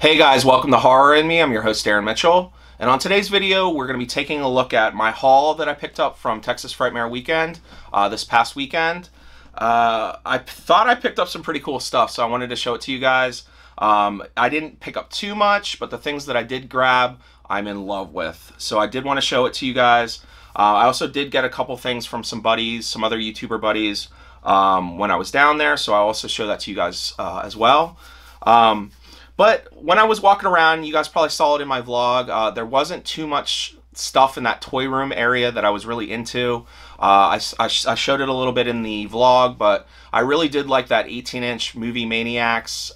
Hey guys, welcome to Horror in Me. I'm your host Aaron Mitchell, and on today's video we're going to be taking a look at my haul that I picked up from Texas Frightmare weekend this past weekend. I thought I picked up some pretty cool stuff, so I wanted to show it to you guys. I didn't pick up too much, but the things that I did grab I'm in love with, so I did want to show it to you guys. I also did get a couple things from some buddies, some other YouTuber buddies when I was down there, so I'll also show that to you guys as well. But when I was walking around, you guys probably saw it in my vlog, there wasn't too much stuff in that toy room area that I was really into. I showed it a little bit in the vlog, but I really did like that 18-inch Movie Maniacs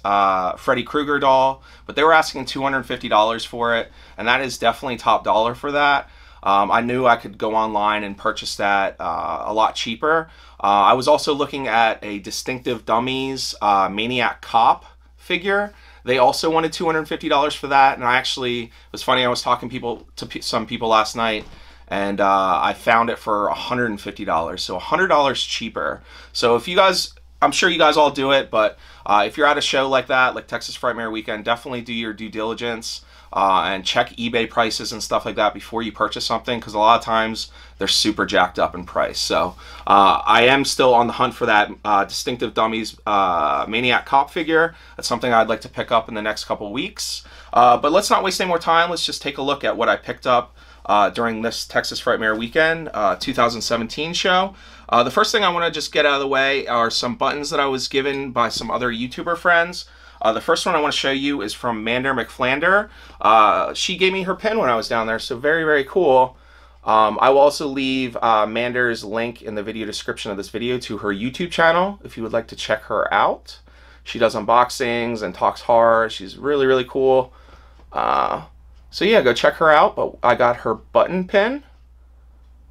Freddy Krueger doll, but they were asking $250 for it, and that is definitely top dollar for that. I knew I could go online and purchase that a lot cheaper. I was also looking at a Distinctive Dummies Maniac Cop figure. They also wanted $250 for that, and it was funny, I was talking to some people last night, and I found it for $150, so $100 cheaper. So if you guys, I'm sure you guys all do it, but if you're at a show like that, like Texas Frightmare Weekend, definitely do your due diligence and check eBay prices and stuff like that before you purchase something, because a lot of times they're super jacked up in price. So I am still on the hunt for that Distinctive Dummies Maniac Cop figure. That's something I'd like to pick up in the next couple weeks. But let's not waste any more time. Let's just take a look at what I picked up during this Texas Frightmare Weekend 2017 show. The first thing I want to just get out of the way are some buttons that I was given by some other YouTuber friends. The first one I want to show you is from Mander McFlander. She gave me her pin when I was down there, so very, very cool. I will also leave Mander's link in the video description of this video to her YouTube channel if you would like to check her out. She does unboxings and talks horror. She's really, really cool. So yeah, go check her out. But I got her button pin.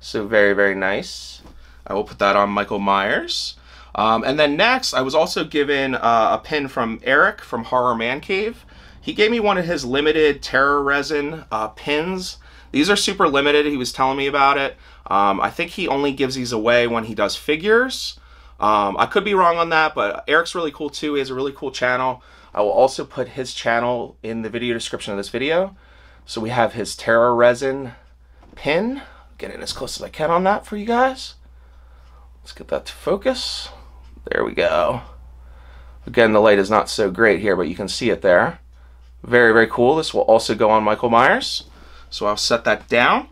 So very, very nice. I will put that on Michael Myers. And then next, I was also given a pin from Eric from Horror Man Cave. He gave me one of his limited Terror Resin pins. These are super limited. He was telling me about it. I think he only gives these away when he does figures. I could be wrong on that, but Eric's really cool too. He has a really cool channel. I will also put his channel in the video description of this video. So we have his Terror Resin pin. Get in as close as I can on that for you guys. Let's get that to focus. There we go. Again, the light is not so great here, but you can see it there. Very, very cool. This will also go on Michael Myers. So I'll set that down.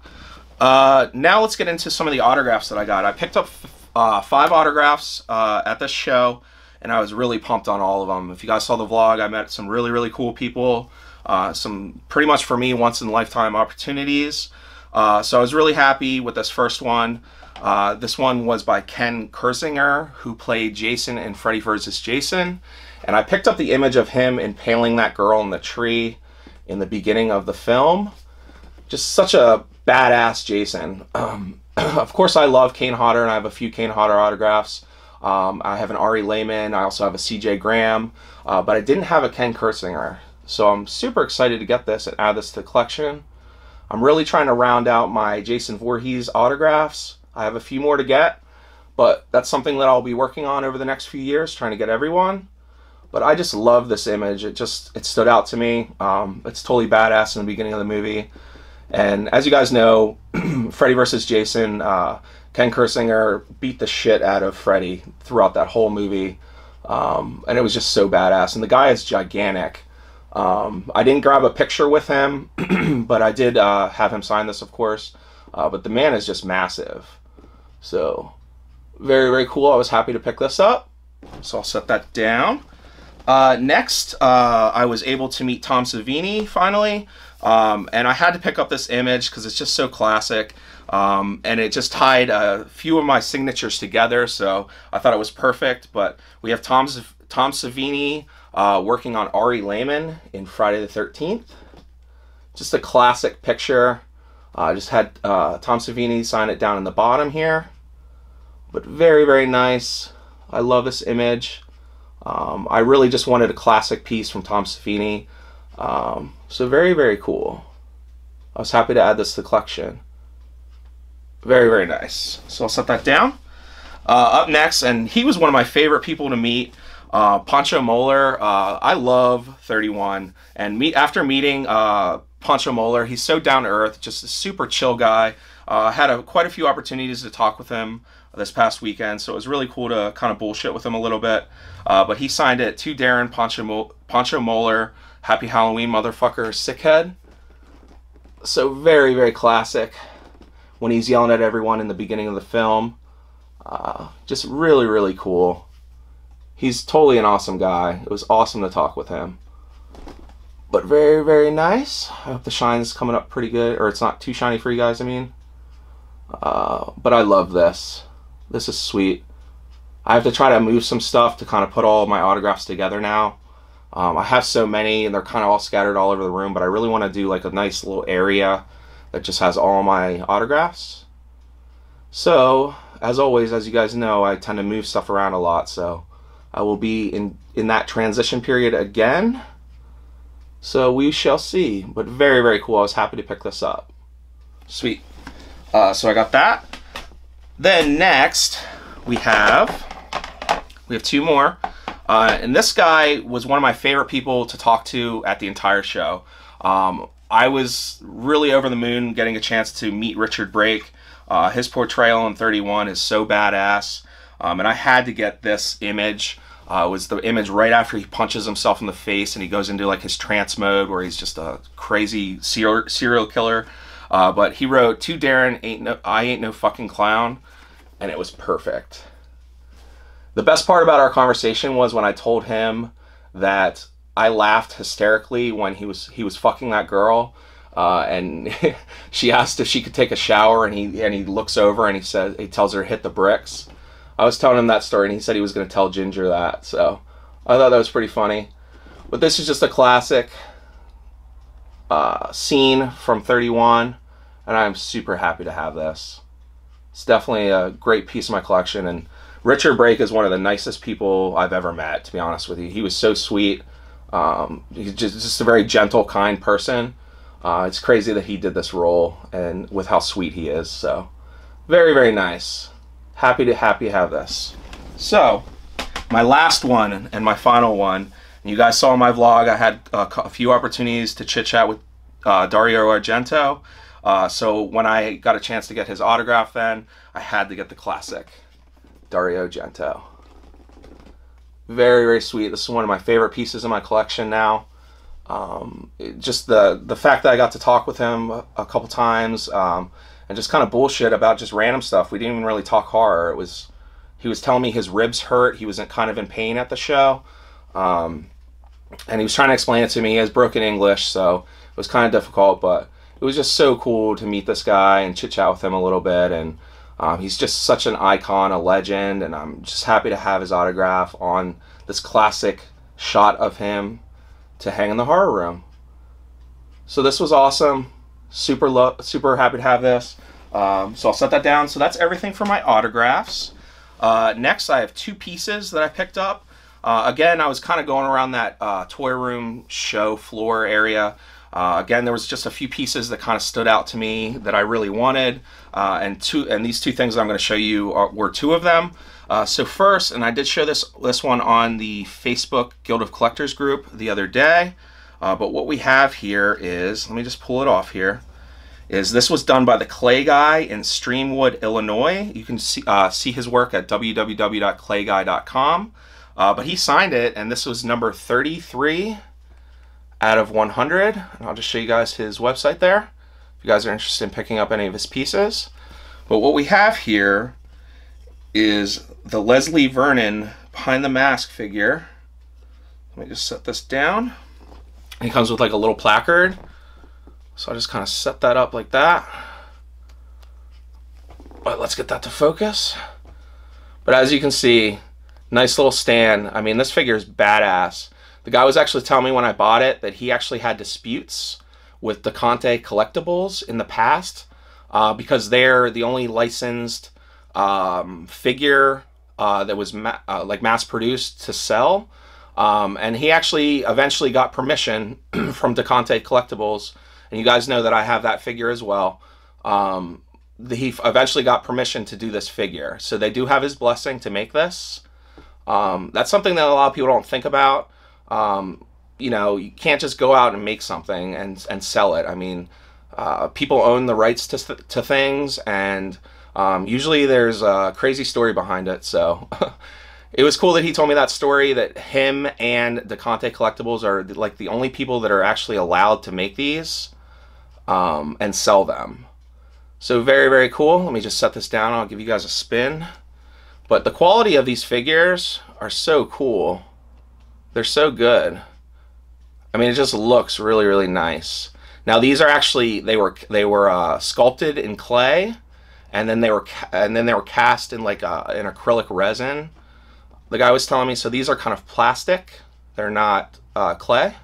Now let's get into some of the autographs that I got. I picked up 5 autographs at this show, and I was really pumped on all of them. If you guys saw the vlog, I met some really, really cool people. Some pretty much for me once-in-a-lifetime opportunities. So I was really happy with this first one. This one was by Ken Kersinger, who played Jason in Freddy vs. Jason. And I picked up the image of him impaling that girl in the tree in the beginning of the film. Just such a badass Jason. Of course, I love Kane Hodder, and I have a few Kane Hodder autographs. I have an Ari Lehman. I also have a CJ Graham. But I didn't have a Ken Kersinger. So I'm super excited to get this and add this to the collection. I'm really trying to round out my Jason Voorhees autographs. I have a few more to get, but that's something that I'll be working on over the next few years, trying to get everyone. But I just love this image. It stood out to me. It's totally badass in the beginning of the movie. And as you guys know, Freddy vs. Jason, Ken Kersinger beat the shit out of Freddy throughout that whole movie. And it was just so badass. And the guy is gigantic. I didn't grab a picture with him, but I did have him sign this, of course. But the man is just massive. So, very, very cool. I was happy to pick this up. So I'll set that down. Next, I was able to meet Tom Savini, finally. And I had to pick up this image because it's just so classic. And it just tied a few of my signatures together. So I thought it was perfect. But we have Tom Savini working on Ari Lehman in Friday the 13th. Just a classic picture. I just had Tom Savini sign it down in the bottom here. But very, very nice. I love this image. I really just wanted a classic piece from Tom Savini. So very, very cool. I was happy to add this to the collection. Very, very nice. So I'll set that down. Up next, and he was one of my favorite people to meet. Pancho Moeller, I love 31, and after meeting Pancho Moeller, he's so down to earth, just a super chill guy. Had quite a few opportunities to talk with him this past weekend, so it was really cool to kind of bullshit with him a little bit. But he signed it to Darren Pancho Moeller, Happy Halloween, motherfucker, sickhead. So very, very classic when he's yelling at everyone in the beginning of the film. Just really, really cool. He's totally an awesome guy. It was awesome to talk with him. But very, very nice. I hope the shine's coming up pretty good, or it's not too shiny for you guys, I mean. But I love this. This is sweet. I have to try to move some stuff to kind of put all of my autographs together now. I have so many, and they're kind of all scattered all over the room, but I really want to do like a nice little area that just has all my autographs. So, as always, as you guys know, I tend to move stuff around a lot, so I will be in that transition period again. So we shall see. But very, very cool. I was happy to pick this up. Sweet. So I got that. Then next, we have two more. And this guy was one of my favorite people to talk to at the entire show. I was really over the moon getting a chance to meet Richard Brake. His portrayal in 31 is so badass. And I had to get this image. It was the image right after he punches himself in the face and he goes into like his trance mode where he's just a crazy serial killer. But he wrote, "To Darren, I ain't no fucking clown," and it was perfect. The best part about our conversation was when I told him that I laughed hysterically when he was fucking that girl, and she asked if she could take a shower, and he looks over and he tells her to hit the bricks. I was telling him that story, and he said he was going to tell Ginger that, so I thought that was pretty funny. But this is just a classic scene from 31, and I'm super happy to have this. It's definitely a great piece of my collection, and Richard Brake is one of the nicest people I've ever met, to be honest with you. He was so sweet. He's just a very gentle, kind person. It's crazy that he did this role, and with how sweet he is, so very, very nice. Happy to have this. So, my last one and my final one. You guys saw in my vlog, I had a few opportunities to chit-chat with Dario Argento. So when I got a chance to get his autograph then, I had to get the classic Dario Argento. Very, very sweet. This is one of my favorite pieces in my collection now. Just the fact that I got to talk with him a couple times, and just kind of bullshit about just random stuff. We didn't even really talk horror. He was telling me his ribs hurt. He was kind of in pain at the show. And he was trying to explain it to me. He has broken English, so it was kind of difficult, but it was just so cool to meet this guy and chit-chat with him a little bit. And he's just such an icon, a legend, and I'm just happy to have his autograph on this classic shot of him to hang in the horror room. So this was awesome. Super happy to have this. So I'll set that down. So that's everything for my autographs. Next, I have two pieces that I picked up. Again, I was kind of going around that toy room show floor area. Again, there was just a few pieces that kind of stood out to me that I really wanted. And these two things that I'm going to show you were two of them. So first, and I did show this one on the Facebook Guild of Collectors group the other day. But what we have here is, let me just pull it off here, is this was done by the clay guy in Streamwood, Illinois. You can see his work at www.clayguy.com. But he signed it, and this was number 33 out of 100. And I'll just show you guys his website there, if you guys are interested in picking up any of his pieces. But what we have here is the Leslie Vernon Behind the Mask figure. Let me just set this down. He comes with like a little placard, so I'll just kind of set that up like that. But let's get that to focus. But as you can see, nice little stand. I mean, this figure is badass. The guy was actually telling me when I bought it that he actually had disputes with DeConte Collectibles in the past because they're the only licensed figure that was like mass produced to sell. And he actually eventually got permission from DeConte Collectibles, and you guys know that I have that figure as well. He eventually got permission to do this figure, so they do have his blessing to make this. That's something that a lot of people don't think about. You know, you can't just go out and make something and sell it. I mean, people own the rights to things, and usually there's a crazy story behind it. So it was cool that he told me that story, that him and DeConte Collectibles are like the only people that are actually allowed to make these and sell them. So very, very cool. Let me just set this down. I'll give you guys a spin. But the quality of these figures are so cool. They're so good. I mean, it just looks really, really nice. Now these are actually, they were sculpted in clay, and then they were cast in like an acrylic resin. The guy was telling me, so these are kind of plastic. They're not clay.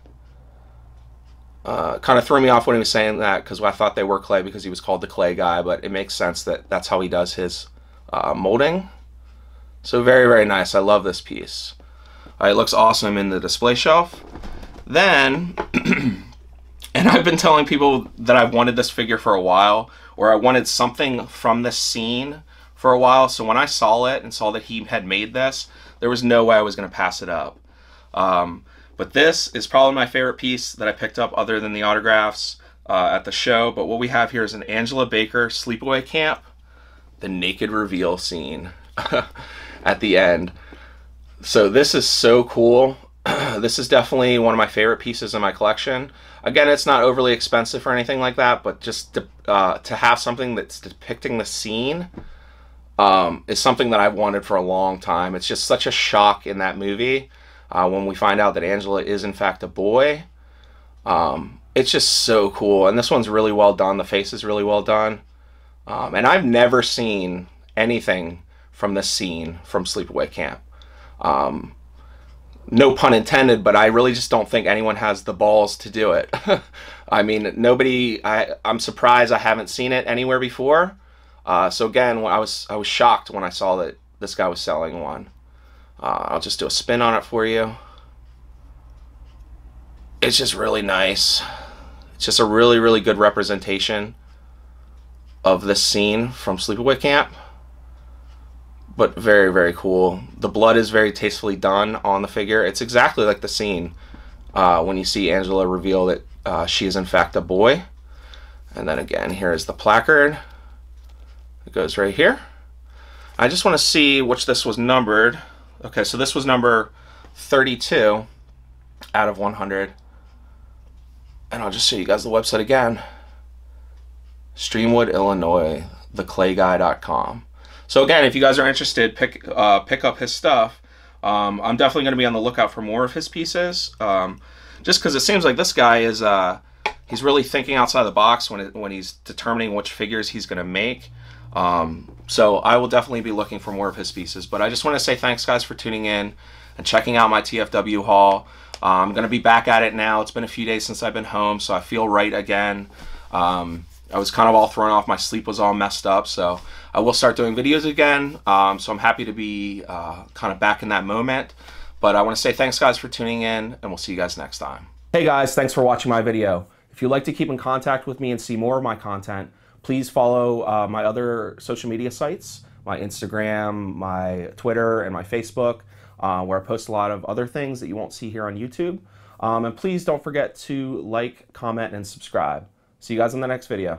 Kind of threw me off when he was saying that, because I thought they were clay because he was called the clay guy, but it makes sense that that's how he does his molding. So very, very nice. I love this piece. It looks awesome in the display shelf. Then, and I've been telling people that I've wanted this figure for a while, or I wanted something from this scene for a while. So when I saw it and saw that he had made this, there was no way I was going to pass it up. But this is probably my favorite piece that I picked up other than the autographs at the show. But what we have here is an Angela Baker Sleepaway Camp, the naked reveal scene at the end. So this is so cool. This is definitely one of my favorite pieces in my collection. Again, it's not overly expensive or anything like that, but just to have something that's depicting the scene is something that I've wanted for a long time. It's just such a shock in that movie when we find out that Angela is in fact a boy. It's just so cool, and this one's really well done. The face is really well done, and I've never seen anything from this scene from Sleepaway Camp. No pun intended, but I really just don't think anyone has the balls to do it. I mean, nobody. I'm surprised I haven't seen it anywhere before. So again, I was shocked when I saw that this guy was selling one. I'll just do a spin on it for you. It's just really nice. It's just a really, really good representation of this scene from Sleepaway Camp. But very, very cool. The blood is very tastefully done on the figure. It's exactly like the scene when you see Angela reveal that she is in fact a boy. And then again, here is the placard. It goes right here. I just want to see which this was numbered. Okay, so this was number 32 out of 100. And I'll just show you guys the website again. Streamwood, Illinois, theclayguy.com. So again, if you guys are interested, pick up his stuff. I'm definitely going to be on the lookout for more of his pieces. Just because it seems like this guy is he's really thinking outside the box when he's determining which figures he's going to make. So I will definitely be looking for more of his pieces. But I just want to say thanks, guys, for tuning in and checking out my TFW haul. I'm going to be back at it now. It's been a few days since I've been home, so I feel right again. I was kind of all thrown off. My sleep was all messed up, so I will start doing videos again. So I'm happy to be kind of back in that moment. But I want to say thanks, guys, for tuning in, and we'll see you guys next time. Hey, guys, thanks for watching my video. If you'd like to keep in contact with me and see more of my content, please follow my other social media sites, my Instagram, my Twitter, and my Facebook, where I post a lot of other things that you won't see here on YouTube. And please don't forget to like, comment, and subscribe. See you guys in the next video.